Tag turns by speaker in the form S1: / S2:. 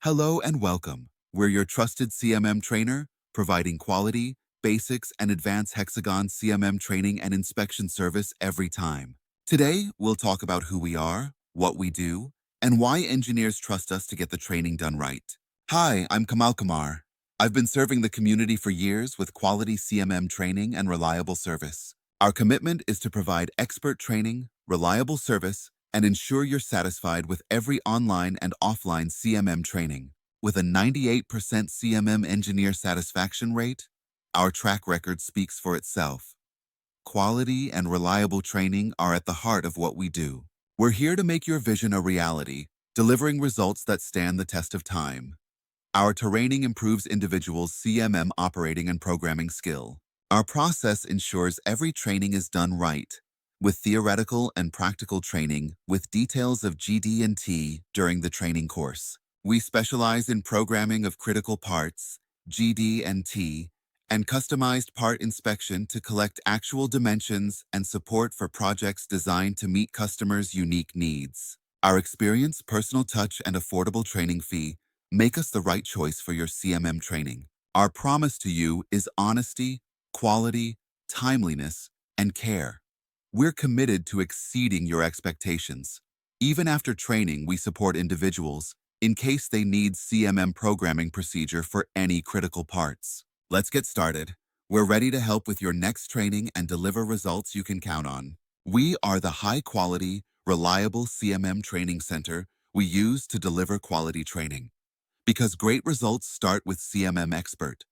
S1: Hello and welcome. We're your trusted CMM trainer, providing quality, basics, and advanced hexagon CMM training and inspection service every time. Today, we'll talk about who we are, what we do, and why engineers trust us to get the training done right. Hi, I'm Kamal Kumar. I've been serving the community for years with quality CMM training and reliable service. Our commitment is to provide expert training, reliable service, and ensure you're satisfied with every online and offline CMM training. With a 98% CMM engineer satisfaction rate, our track record speaks for itself. Quality and reliable training are at the heart of what we do. We're here to make your vision a reality, delivering results that stand the test of time. Our training improves individuals' CMM operating and programming skill. Our process ensures every training is done right, with theoretical and practical training with details of GD&T during the training course. We specialize in programming of critical parts, GD&T, and customized part inspection to collect actual dimensions and support for projects designed to meet customers' unique needs. Our experience, personal touch, and affordable training fee make us the right choice for your CMM training. Our promise to you is honesty, quality, timeliness, and care. We're committed to exceeding your expectations. Even after training, we support individuals in case they need CMM programming procedure for any critical parts. Let's get started. We're ready to help with your next training and deliver results you can count on. We are the high-quality, reliable CMM training center we use to deliver quality training. Because great results start with CMM Expert.